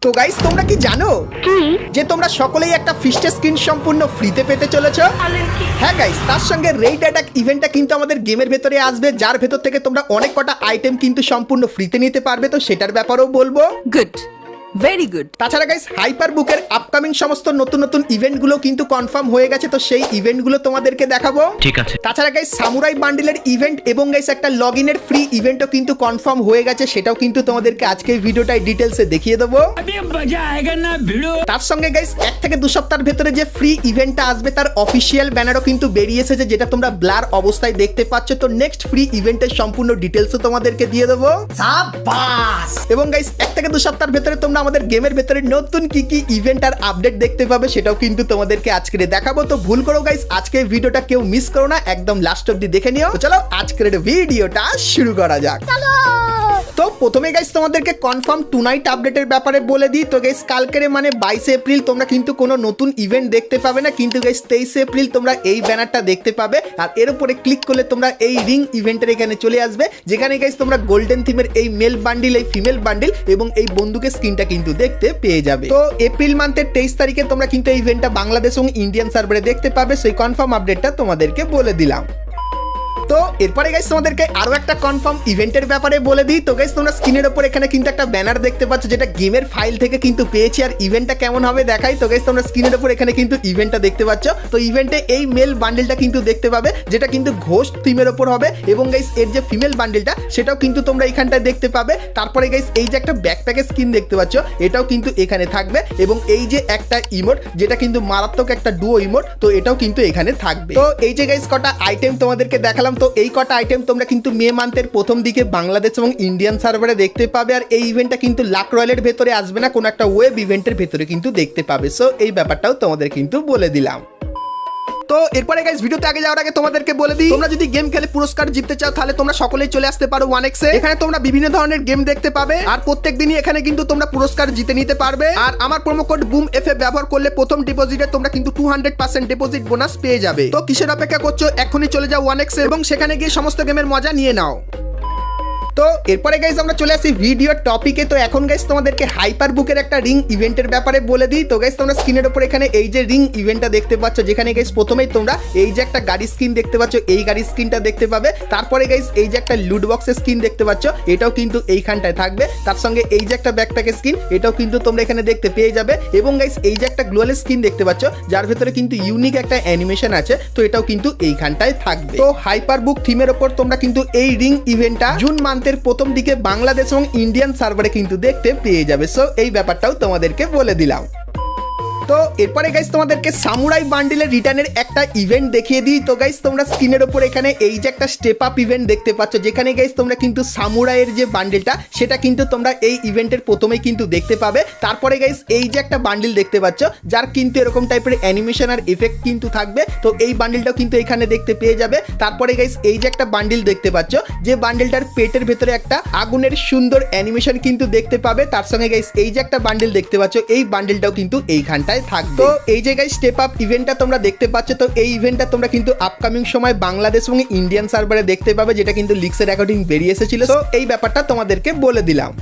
তো গাইস তোমরা কি জানো যে তোমরা সকলেই একটা ফিস্ট স্ক্রিন সম্পূর্ণ ফ্রিতে পেতে চলেছো? হ্যাঁ গাইস, তার সঙ্গে রেইড অ্যাটাক ইভেন্টটা কিন্তু আমাদের গেমের ভেতরে আসবে, যার ভেতর থেকে তোমরা অনেক কটা আইটেম কিন্তু সম্পূর্ণ ফ্রিতে নিতে পারবে। তো সেটার ব্যাপারেও বলবো। Good, very good. তাছাড়া গাইস হাইপার বুকের আপকামিং সমস্ত নতুন নতুন ইভেন্টগুলো কিন্তু কনফার্ম হয়ে গেছে, তো সেই ইভেন্টগুলো তোমাদেরকে দেখাবো। ঠিক আছে। তাছাড়া গাইস সামুরাই বান্ডেলের ইভেন্ট এবং গাইস একটা লগইনের ফ্রি ইভেন্টও কিন্তু কনফার্ম হয়ে গেছে, সেটাও কিন্তু তোমাদেরকে আজকের ভিডিওটায় ডিটেইলসে দেখিয়ে দেবো। তার সঙ্গে গাইস 1 থেকে 2 সপ্তাহের ভেতরে যে ফ্রি ইভেন্টটা আসবে তার অফিসিয়াল ব্যানারও কিন্তু বেরিয়ে এসেছে, যেটা তোমরা ব্লার অবস্থায় দেখতে পাচ্ছ। তো নেক্সট ফ্রি ইভেন্টের সম্পূর্ণ ডিটেইলসও তোমাদেরকে দিয়ে দেবো। সাবাস। এবং গাইস 1 থেকে 2 সপ্তাহের ভেতরে তোমরা আমাদের গেমের ভেতরে নতুন কি কি ইভেন্ট আর আপডেট দেখতে পাবে সেটাও কিন্তু তোমাদেরকে আজকে দেখাবো। তো ভুল করো গাইস, আজকের ভিডিওটা কেউ মিস করো না, একদম লাস্ট অবধি দেখে নিও। তো চলো আজকের ভিডিওটা শুরু করা যাক। তো প্রথমে গাইস তোমাদেরকে কনফার্ম টু নাইট আপডেটের ব্যাপারে বলে দিই। তো গাইস কালকের মানে 22 এপ্রিল তোমরা কিন্তু কোনো নতুন ইভেন্ট দেখতে পাবে না, কিন্তু গাইস 23 এপ্রিল তোমরা এই ব্যানারটা দেখতে পাবে। আর এর উপরে ক্লিক করলে তোমরা এই রিং ইভেন্টের এখানে চলে আসবে, যেখানে গাইস তোমরা গোল্ডেন থিমের এই মেল বান্ডিল, এই ফিমেল বান্ডিল এবং এই বন্দুকের স্কিনটা কিন্তু দেখতে পেয়ে যাবে। তো এপ্রিল মান্থের 23 তারিখে তোমরা কিন্তু এই ইভেন্টটা বাংলাদেশ এবং ইন্ডিয়ান সার্ভারে দেখতে পাবে। সেই কনফার্ম আপডেটটা তোমাদেরকে বলে দিলাম। তো এরপরে গাইস তোমাদেরকে আরো একটা কনফার্ম ইভেন্টের ব্যাপারে বলে দিই। তো গাইস তোমরা স্ক্রিনের উপর এখানে কিন্তু একটা ব্যানার দেখতে পাচ্ছ, যেটা গেমের ফাইল থেকে কিন্তু পেয়েছি। আর ইভেন্টটা কেমন হবে দেখাই। তো গাইস তোমরা স্ক্রিনের উপর এখানে কিন্তু ইভেন্টটা দেখতে পাচ্ছ। তো ইভেন্টে এই মেল বান্ডেলটা কিন্তু দেখতে পাবে, যেটা কিন্তু ঘোস্ট থিমের উপর হবে। এবং গাইস এর যে ফিমেল বান্ডেলটা সেটাও কিন্তু তোমরা এখানটায় দেখতে পাবে। তারপরে গাইস এই যে একটা ব্যাকপ্যাকের স্কিন দেখতে পাচ্ছ, এটাও কিন্তু এখানে থাকবে। এবং এই যে একটা ইমোট, যেটা কিন্তু মারাত্মক একটা ডুও ইমোট, তো এটাও কিন্তু এখানে থাকবে। তো এই যে গাইস কটা আইটেম তোমাদেরকে দেখালাম, তো এই কটা আইটেম তোমরা কিন্তু মে মান্থের প্রথম দিকে বাংলাদেশ এবং ইন্ডিয়ান সার্ভারে দেখতে পাবে। আর এই ইভেন্টটা কিন্তু লাক রয়্যালের ভেতরে আসবে না, কোনো একটা ওয়েব ইভেন্টের ভেতরে কিন্তু দেখতে পাবে। সো এই ব্যাপারটাও তোমাদের কিন্তু বলে দিলাম। তো এরপরে গাইস ভিডিওতে আগে যাওয়ার আগে তোমাদেরকে বলে দিই, তোমরা যদি গেম খেলে পুরস্কার জিততে চাও তাহলে তোমরা সকলেই চলে আসতে পারো 1x এ। এখানে তোমরা বিভিন্ন ধরনের গেম দেখতে পাবে, আর প্রত্যেকদিনই এখানে কিন্তু তোমরা পুরস্কার জিতে নিতে পারবে। আর আমার প্রোমো কোড বুম এফএ ব্যবহার করলে প্রথম ডিপোজিটে তোমরা কিন্তু 200% ডিপোজিট বোনাস পেয়ে যাবে। তো কিসের অপেক্ষা করছো, এখনই চলে যাও 1x এ এবং সেখানে গিয়ে সমস্ত গেমের মজা নিয়ে নাও। তো এরপরে গাইস আমরা চলে আসি ভিডিওর টপিকে। তো এখন গাইস তোমাদেরকে হাইপার বুকের একটা রিং ইভেন্টের ব্যাপারে বলে দিই। তো গাইস তোমরা স্ক্রিনের উপর এখানে এই যে রিং ইভেন্টটা দেখতে পাচ্ছ, যেখানে গাইস প্রথমেই তোমরা এই যে একটা গাড়ি স্কিন দেখতে পাচ্ছ, এই গাড়ির স্কিনটা দেখতে পাবে। তারপরে গাইস এই যে একটা লুট বক্সের স্কিন দেখতে পাচ্ছ, এটাও কিন্তু এইখানটায় থাকবে। তার সঙ্গে এই যে একটা ব্যাকপ্যাকের স্কিন, এটাও কিন্তু তোমরা এখানে দেখতে পেয়ে যাবে। এবং গাইস এই যে একটা গ্লোয়ালের স্কিন দেখতে পাচ্ছ, যার ভেতরে কিন্তু ইউনিক একটা অ্যানিমেশন আছে, তো এটাও কিন্তু এইখানটায় থাকবে। তো হাইপার বুক থিমের উপর তোমরা কিন্তু এই রিং ইভেন্টটা জুন মান্থের প্রথম দিকে বাংলাদেশ এবং ইন্ডিয়ান সার্ভারে কিন্তু দেখতে পেয়ে যাবে। সো এই ব্যাপারটাও তোমাদেরকে বলে দিলাম। তো এরপরে গাইস তোমাদেরকে সামুরাই বান্ডিলের রিটার্নের একটা ইভেন্ট দেখিয়ে দিই। তো গাইস তোমরা স্ক্রিনের উপর এখানে এই যে একটা স্টেপ আপ ইভেন্ট দেখতে পাচ্ছ, যেখানে গাইস তোমরা কিন্তু সামুরাইয়ের যে বান্ডিলটা সেটা কিন্তু তোমরা এই ইভেন্টের প্রথমেই কিন্তু দেখতে পাবে। তারপরে গাইস এই যে একটা বান্ডিল দেখতে পাচ্ছ, যার কিন্তু এরকম টাইপের অ্যানিমেশন আর এফেক্ট কিন্তু থাকবে, তো এই বান্ডিলটাও কিন্তু এখানে দেখতে পেয়ে যাবে। তারপরে গাইস এই যে একটা বান্ডিল দেখতে পাচ্ছ, যে বান্ডিলটার পেটের ভেতরে একটা আগুনের সুন্দর অ্যানিমেশন কিন্তু দেখতে পাবে। তার সঙ্গে গাইস এই যে একটা বান্ডিল দেখতে পাচ্ছ, এই বান্ডিলটাও কিন্তু এইখানটা থাকবে। তো এই জায়গায় স্টেপ আপ ইভেন্টটা তোমরা দেখতে পাচ্ছ। তো এই ইভেন্টটা তোমরা কিন্তু আপকামিং সময় বাংলাদেশ এবং ইন্ডিয়ান সার্ভারে দেখতে পাবে, যেটা কিন্তু লিক্সের অ্যাকর্ডিং বেরিয়ে এসেছিল। তো এই ব্যাপারটা তোমাদেরকে বলে দিলাম।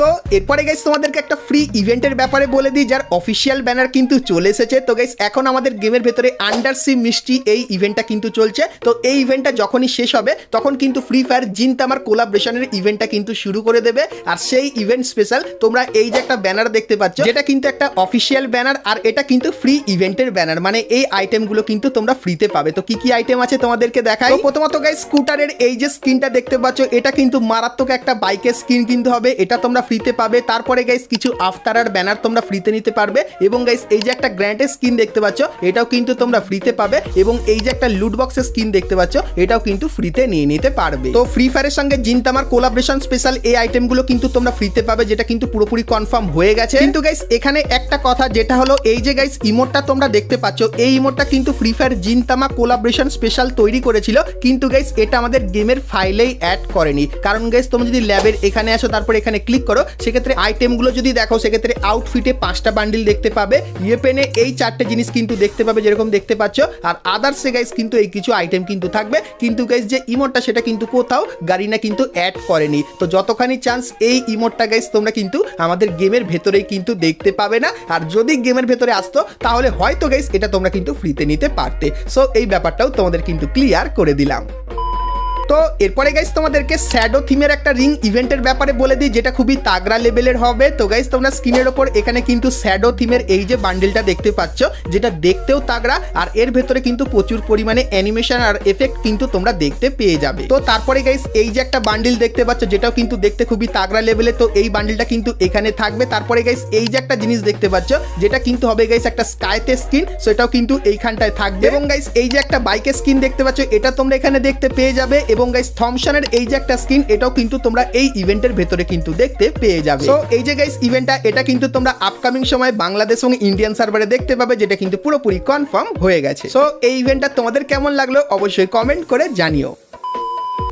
তো এরপরে গাইস তোমাদেরকে একটা ফ্রি ইভেন্টের ব্যাপারে বলে দিই, যার অফিসিয়াল ব্যানার কিন্তু চলে এসেছে। তো গাইস এখন আমাদের গেমের ভেতরে আন্ডার সি মিস্ট্রি এই ইভেন্টটা কিন্তু চলছে। তো এই ইভেন্টটা যখনই শেষ হবে তখন কিন্তু ফ্রি ফায়ার জিনতামার কোলাবরেশনের ইভেন্টটা কিন্তু শুরু করে দেবে। আর সেই ইভেন্ট স্পেশাল তোমরা এই যে একটা ব্যানার দেখতে পাচ্ছ, যেটা কিন্তু একটা অফিসিয়াল ব্যানার, আর এটা কিন্তু ফ্রি ইভেন্টের ব্যানার, মানে এই আইটেমগুলো কিন্তু তোমরা ফ্রিতে পাবে। তো কি কি আইটেম আছে তোমাদেরকে দেখাই। তো প্রথমত গাইস স্কুটারের এই যে স্কিনটা দেখতে পাচ্ছ, এটা কিন্তু মারাত্মক একটা বাইকের স্কিন কিন্তু হবে, এটা তোমরা ফ্রিতে পাবে। তারপরে গাইস কিছু আফতারার ব্যানার তোমরা ফ্রিতে নিতে পারবে। এবং গাইস এই যে একটা গ্র্যান্ডের স্কিন দেখতে পাচ্ছ, এটাও কিন্তু তোমরা ফ্রিতে পাবে। এবং এই যে একটা লুট বক্সের স্কিন দেখতে পাচ্ছ, এটাও কিন্তু ফ্রিতে নিয়ে নিতে পারবে। তো ফ্রি ফায়ারের সঙ্গে জিনতামার কোলাবরেশন স্পেশাল এই আইটেমগুলো কিন্তু তোমরা ফ্রিতে পাবে, যেটা কিন্তু পুরোপুরি কনফার্ম হয়ে গেছে। কিন্তু গাইস এখানে একটা কথা, যেটা হলো এই যে গাইস ইমোটটা তোমরা দেখতে পাচ্ছ, এই ইমোটটা কিন্তু free fire Gintama collaboration special তৈরি করেছিল, কিন্তু গাইস এটা আমাদের গেমের ফাইলেই অ্যাড করেনি। কারণ গাইস তোমরা যদি ল্যাবের এখানে আসো, তারপর এখানে ক্লিক করো, করো সেক্ষেত্রে আইটেমগুলো যদি দেখো সেক্ষেত্রে আউটফিটে 5টা বান্ডিল দেখতে পাবে, ওয়েপেনে এই 4টে জিনিস কিন্তু দেখতে পাবে যেরকম দেখতে পাচ্ছ, আর আদার্সে গাইস কিন্তু এই কিছু আইটেম কিন্তু থাকবে, কিন্তু গাইস যে ইমোটটা সেটা কিন্তু কোথাও গারিনা কিন্তু অ্যাড করেনি। তো যতখানি চান্স এই ইমোটটা গাইস তোমরা কিন্তু আমাদের গেমের ভেতরেই কিন্তু দেখতে পাবে না, আর যদি গেমের ভেতরে আসতো তাহলে হয়তো গাইস এটা তোমরা কিন্তু ফ্রিতে নিতে পারতে। সো এই ব্যাপারটাও তোমাদের কিন্তু ক্লিয়ার করে দিলাম। তো এরপরে গাইস তোমাদেরকে শ্যাডো থিমের একটা রিং ইভেন্টের ব্যাপারে বলে দিই, যেটা খুবই তাগড়া লেভেলের হবে। তো গাইস তোমরা স্ক্রিনের ওপর এখানে কিন্তু শ্যাডো থিমের এই যে বান্ডেলটা দেখতে পাচ্ছ, যেটা দেখতেও তাগড়া, আর এর ভেতরে কিন্তু প্রচুর পরিমাণে অ্যানিমেশন আর এফেক্ট কিন্তু তোমরা দেখতে পেয়ে যাবে। তো তারপরে গাইস এই যে একটা বান্ডেল দেখতে পাচ্ছ যেটাও কিন্তু দেখতে খুবই তাগড়া লেভেলে, তো এই বান্ডেলটা কিন্তু এখানে থাকবে। তারপরে গাইস এই যে একটা জিনিস দেখতে পাচ্ছ যেটা কিন্তু হবে গাইস একটা স্কাইতে স্কিন, সেটাও কিন্তু এইখানটায় থাকবে। এবং গাইস এই যে একটা বাইকের স্কিন দেখতে পাচ্ছ এটা তোমরা এখানে দেখতে পেয়ে যাবে। এবং গাইস থমসনের এই যে একটা স্কিন এটাও কিন্তু তোমরা এই ইভেন্টের ভেতরে কিন্তু দেখতে পেয়ে যাবে। সো এই যে গাইস ইভেন্টটা এটা কিন্তু তোমরা আপকামিং সময় বাংলাদেশ এবং ইন্ডিয়ান সার্ভারে দেখতে পাবে, যেটা কিন্তু পুরোপুরি কনফার্ম হয়ে গেছে। সো এই ইভেন্টটা তোমাদের কেমন লাগলো অবশ্যই কমেন্ট করে জানিও।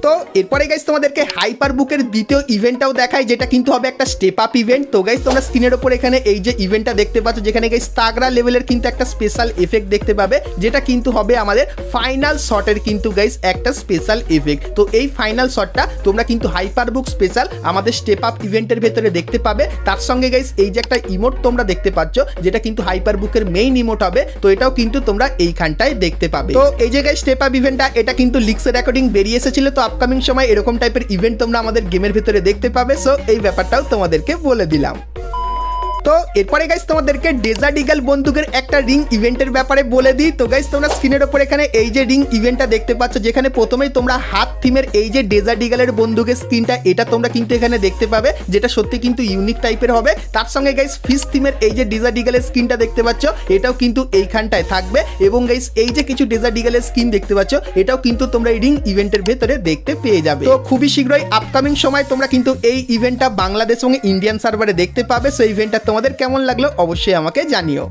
তো এরপরে গাইস তোমাদেরকে হাইপার বুকের দ্বিতীয় ইভেন্টটাও দেখাই, যেটা কিন্তু হবে একটা স্টেপ আপ ইভেন্ট। তো গাইস তোমরা স্ক্রিনের উপর এখানে এই যে ইভেন্টটা দেখতে পাচ্ছ যেখানে গাইস তাগড়া লেভেলের কিন্তু একটা স্পেশাল এফেক্ট দেখতে পাবে, যেটা কিন্তু হবে আমাদের ফাইনাল শটের কিন্তু গাইস একটা স্পেশাল এফেক্ট। তো এই ফাইনাল শটটা তোমরা কিন্তু হাইপার বুক স্পেশাল আমাদের স্টেপ আপ ইভেন্টের ভেতরে দেখতে পাবে। তার সঙ্গে গাইস এই যে একটা ইমোট তোমরা দেখতে পাচ্ছ যেটা কিন্তু হাইপার বুকের মেইন ইমোট হবে, তো এটাও কিন্তু তোমরা এইখানটায় দেখতে পাবে। তো এই যে গাইস স্টেপ আপ ইভেন্টটা এটা কিন্তু লিক্সের রেকর্ডিং বেরিয়ে এসেছিল, তো আপকামিং সময় এরকম টাইপের ইভেন্ট তোমরা আমাদের গেমের ভিতরে দেখতে পাবে। সো এই ব্যাপারটাও তোমাদেরকে বলে দিলাম। তো এরপরে গাইস তোমাদেরকে ডেজার্ট ইগল বন্দুকের একটা রিং ইভেন্টের ব্যাপারে বলে দিই। তো গাইস তোমরা স্ক্রিনের উপর এখানে এই যে রিং ইভেন্টটা দেখতে পাচ্ছ যেখানে প্রথমেই তোমরা হাত থিমের এই যে ডেজার্ট ইগলের বন্দুকের স্কিনটা এটা তোমরা কিন্তু এখানে দেখতে পাবে, যেটা সত্যি কিন্তু ইউনিক টাইপের হবে। তার সঙ্গে গাইস ফিশ থিমের এই যে ডেজার্ট ইগলের স্কিনটা দেখতে পাচ্ছ এটাও কিন্তু এইখানটায় থাকবে। এবং গাইস এই যে কিছু ডেজার্ট ইগলের স্কিন দেখতে পাচ্ছ এটাও কিন্তু তোমরা এই রিং ইভেন্টের ভেতরে দেখতে পেয়ে যাবে। তো খুবই শীঘ্রই আপকামিং সময় তোমরা কিন্তু এই ইভেন্টটা বাংলাদেশ এবং ইন্ডিয়ান সার্ভারে দেখতে পাবে। সো ইভেন্টটা তোমাদের কেমন লাগলো অবশ্যই আমাকে জানিও।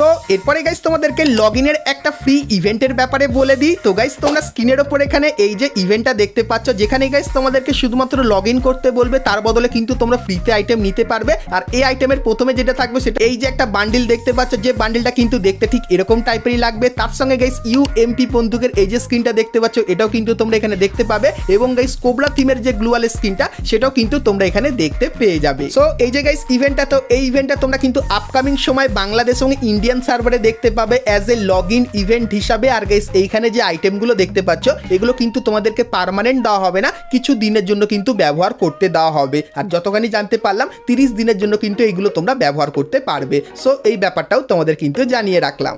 তো এরপরে গাইস তোমাদেরকে লগইনের একটা ফ্রি ইভেন্টের ব্যাপারে বলে দিই। তো গাইস তোমরা স্ক্রিনের ওপর এখানে এই যে ইভেন্টটা দেখতে পাচ্ছ যেখানে গাইস তোমাদেরকে শুধুমাত্র লগইন করতে বলবে, তার বদলে কিন্তু তোমরা ফ্রিতে আইটেম নিতে পারবে। আর এই আইটেমের প্রথমে যেটা থাকবে সেটা এই যে একটা বান্ডিল দেখতে পাচ্ছ, যে বান্ডিলটা কিন্তু দেখতে ঠিক এরকম টাইপেরই লাগবে। তার সঙ্গে গাইস ইউএমপি বন্দুকের এই যে স্ক্রিনটা দেখতে পাচ্ছ এটাও কিন্তু তোমরা এখানে দেখতে পাবে। এবং গাইস কোবরা থিমের যে গ্লুয়াল স্ক্রিনটা সেটাও কিন্তু তোমরা এখানে দেখতে পেয়ে যাবে। সো এই যে গাইস ইভেন্টটা, তো এই ইভেন্টটা তোমরা কিন্তু আপকামিং সময় বাংলাদেশ এবং ইন্ডিয়ান সার্ভারে দেখতে পাবে as a log in event হিসাবে। আর গাইস এইখানে যে আইটেমগুলো দেখতে পাচ্ছ এগুলো কিন্তু তোমাদেরকে পার্মানেন্ট দেওয়া হবে না, কিছু দিনের জন্য কিন্তু ব্যবহার করতে দেওয়া হবে। আর যতখানি জানতে পারলাম 30 দিনের জন্য কিন্তু এগুলো তোমরা ব্যবহার করতে পারবে। সো এই ব্যাপারটাও তোমাদের কিন্তু জানিয়ে রাখলাম।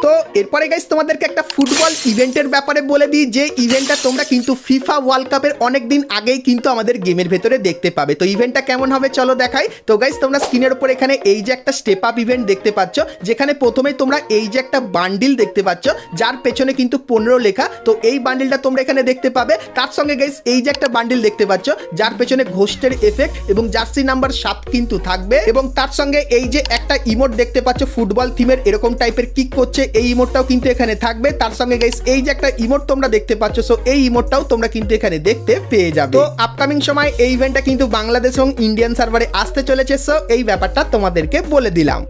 তো এরপরে গাইস তোমাদেরকে একটা ফুটবল ইভেন্টের ব্যাপারে বলে দিই, যে ইভেন্টটা তোমরা কিন্তু ফিফা ওয়ার্ল্ড কাপের অনেক দিন আগেই কিন্তু আমাদের গেমের ভেতরে দেখতে পাবে। তো ইভেন্টটা কেমন হবে চলো দেখাই। তো গাইস তোমরা স্ক্রিনের উপর এখানে এই যে একটা স্টেপ আপ ইভেন্ট দেখতে পাচ্ছ যেখানে প্রথমেই তোমরা এই যে একটা বান্ডিল দেখতে পাচ্ছ যার পেছনে কিন্তু 15 লেখা। তো এই বান্ডিলটা তোমরা এখানে দেখতে পাবে। তার সঙ্গে গাইস এই যে একটা বান্ডিল দেখতে পাচ্ছ যার পেছনে ঘোস্টের এফেক্ট এবং জার্সি নাম্বার 7 কিন্তু থাকবে। এবং তার সঙ্গে এই যে একটা ইমোট দেখতে পাচ্ছ ফুটবল থিমের এরকম টাইপের কিক করছে, এই ইমোটটাও কিন্তু এখানে থাকবে। তার সঙ্গে গাইস এই যে একটা ইমোট তোমরা দেখতে পাচ্ছ, সো এই ইমোটটাও তোমরা কিন্তু এখানে দেখতে পেয়ে যাবে। তো আপকামিং সময় এই ইভেন্টটা কিন্তু বাংলাদেশ এবং ইন্ডিয়ান সার্ভারে আসতে চলেছে। সো এই ব্যাপারটা তোমাদেরকে বলে দিলাম।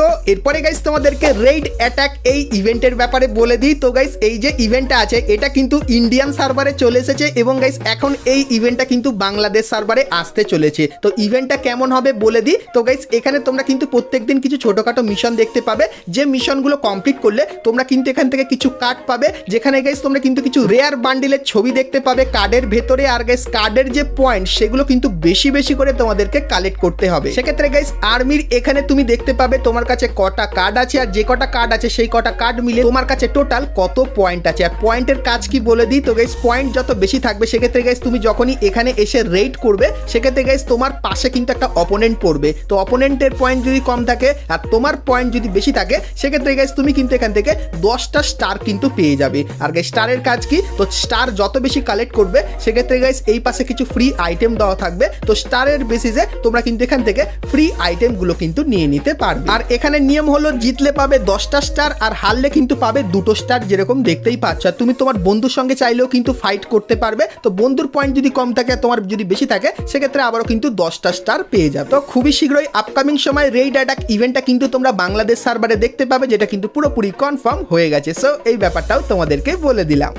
তো এরপরে গাইস তোমাদেরকে রেইড অ্যাটাক এই ইভেন্টের ব্যাপারে বলে দিই। তো গাইস এই যে ইভেন্টটা আছে এটা কিন্তু ইন্ডিয়ান সার্ভারে চলে এসেছে এবং গাইস এখন এই ইভেন্টটা কিন্তু বাংলাদেশ সার্ভারে আসতে চলেছে। তো ইভেন্টটা কেমন হবে বলে দিই। তো গাইস এখানে তোমরা কিন্তু প্রত্যেকদিন কিছু ছোটখাটো মিশন দেখতে পাবে, যে মিশনগুলো কমপ্লিট করলে তোমরা কিন্তু এখান থেকে কিছু কার্ড পাবে, যেখানে গাইস তোমরা কিন্তু কিছু রেয়ার বান্ডিলের ছবি দেখতে পাবে কার্ডের ভেতরে। আর গাইস কার্ডের যে পয়েন্ট সেগুলো কিন্তু বেশি বেশি করে তোমাদেরকে কালেক্ট করতে হবে। সেক্ষেত্রে গাইস আর্মির এখানে তুমি দেখতে পাবে তোমার কাছে কটা কার্ড আছে, আর যে কটা কার্ড আছে সেই কটা কার্ড মিলে তোমার কাছে টোটাল কত পয়েন্ট আছে। আর পয়েন্টের কাজ কি বলে দিই। তো গাইস পয়েন্ট যত বেশি থাকবে সেক্ষেত্রে গাইস তুমি যখনই এখানে এসে রেড করবে সেক্ষেত্রে গাইস তোমার পাশে কিন্তু একটা অপোনেন্ট পড়বে। তো অপোনেন্টের পয়েন্ট যদি কম থাকে আর তোমার পয়েন্ট যদি বেশি থাকে সেক্ষেত্রে গাইস তুমি কিন্তু এখান থেকে 10টা স্টার কিন্তু পেয়ে যাবে। আর গাইস স্টারের কাজ কি, তো স্টার যত বেশি কালেক্ট করবে সেক্ষেত্রে গাইস এই পাশে কিছু ফ্রি আইটেম দেওয়া থাকবে। তো স্টারের বেসিসে তোমরা কিন্তু এখান থেকে ফ্রি আইটেমগুলো কিন্তু নিয়ে নিতে পারবে। আর এখানে নিয়ম হলো জিতলে পাবে 10টা স্টার আর হারলে কিন্তু পাবে 2টো স্টার, যেরকম দেখতেই পাচ্ছ। আর তুমি তোমার বন্ধুর সঙ্গে চাইলেও কিন্তু ফাইট করতে পারবে। তো বন্ধুর পয়েন্ট যদি কম থাকে তোমার যদি বেশি থাকে সেক্ষেত্রে আবারও কিন্তু 10টা স্টার পেয়ে যাবে। তো খুবই শীঘ্রই আপকামিং সময় রেইড অ্যাটাক ইভেন্টটা কিন্তু তোমরা বাংলাদেশ সার্ভারে দেখতে পাবে, যেটা কিন্তু পুরোপুরি কনফার্ম হয়ে গেছে। সো এই ব্যাপারটাও তোমাদেরকে বলে দিলাম।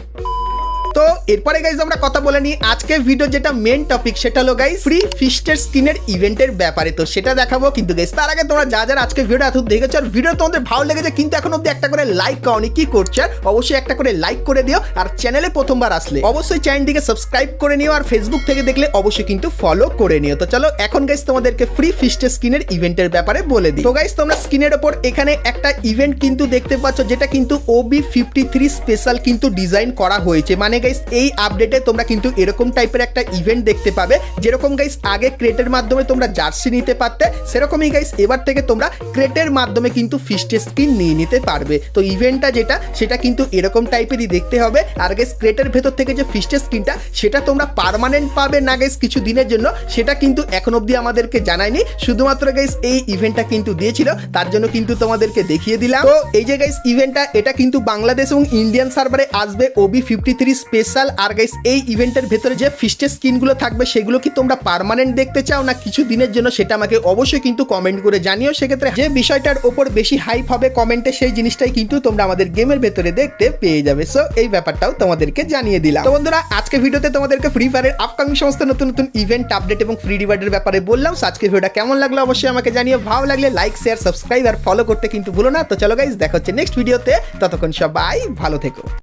তো এরপরে গাইজ আমরা কথা বলে নিই আজকে ভিডিও যেটা মেন টপিক, সেটা হলো গাইজ ফ্রি ফিস্টের স্কিনের ইভেন্টের ব্যাপারে। তো সেটা দেখাবো, কিন্তু গাইজ তার আগে তোমরা যা যারা আজকে ভিডিও এত দেখেছো আর ভিডিও তোমাদের ভালো লেগেছে কিন্তু এখন অব্দি একটা করে লাইক করনি, কি করছো? অবশ্যই একটা করে লাইক করে দিও। আর চ্যানেলে প্রথমবার আসলে অবশ্যই চ্যানেলটিকে সাবস্ক্রাইব করে নিও, আর ফেসবুক থেকে দেখলে অবশ্যই কিন্তু ফলো করে নিও। তো চলো এখন গাইজ তোমাদেরকে ফ্রি ফিস্টের স্কিনের ইভেন্টের ব্যাপারে বলে দিই। তো গাইজ তোমরা স্ক্রিনের ওপর এখানে একটা ইভেন্ট কিন্তু দেখতে পাচ্ছ, যেটা কিন্তু OB53 স্পেশাল কিন্তু ডিজাইন করা হয়েছে। মানে গাইস এই আপডেটে তোমরা কিন্তু এরকম টাইপের একটা ইভেন্ট দেখতে পাবে, যেরকম গাইস আগে ক্রেটের মাধ্যমে তোমরা জার্সি নিতে পারতে, সেরকমই গাইস এবার থেকে তোমরা ক্রেটের মাধ্যমে কিন্তু ফিস্টের স্কিন নিয়ে নিতে পারবে। তো ইভেন্টটা যেটা সেটা কিন্তু এরকম টাইপেরই দেখতে হবে। আর গাইস ক্রেটের ভেতর থেকে যে ফিস্টের স্কিনটা সেটা তোমরা পার্মানেন্ট পাবে না গাইস কিছু দিনের জন্য, সেটা কিন্তু এখন অবধি আমাদেরকে জানায়নি। শুধুমাত্র গাইস এই ইভেন্টটা কিন্তু দিয়েছিল, তার জন্য কিন্তু তোমাদেরকে দেখিয়ে দিলাম। তো এই যে গাইস ইভেন্টটা এটা কিন্তু বাংলাদেশ এবং ইন্ডিয়ান সার্ভারে আসবে OB53 স্পেশাল। আর গাইস এই ইভেন্টের ভেতরে যে ফিস্টের স্কিনগুলো থাকবে সেগুলো কি তোমরা পার্মানেন্ট দেখতে চাও না কিছু দিনের জন্য, সেটা আমাকে অবশ্যই কিন্তু কমেন্ট করে জানিও। সেক্ষেত্রে যে বিষয়টার ওপর বেশি হাইপ হবে কমেন্টে, সেই জিনিসটাই কিন্তু তোমরা আমাদের গেমের ভেতরে দেখতে পেয়ে যাবে। সো এই ব্যাপারটাও তোমাদেরকে জানিয়ে দিলাম। তো বন্ধুরা আজকে ভিডিওতে তোমাদেরকে ফ্রি ফায়ারের আপকামিং সমস্ত নতুন নতুন ইভেন্ট আপডেট এবং ফ্রি রিওয়ার্ডের ব্যাপারে বললাম। সো আজকে ভিডিওটা কেমন লাগলো অবশ্যই আমাকে জানিও। ভালো লাগলে লাইক শেয়ার সাবস্ক্রাইব আর ফলো করতে কিন্তু ভুলো না। তো চলো গাইস দেখা হচ্ছে নেক্সট ভিডিওতে, ততক্ষণ সবাই ভালো থেকো।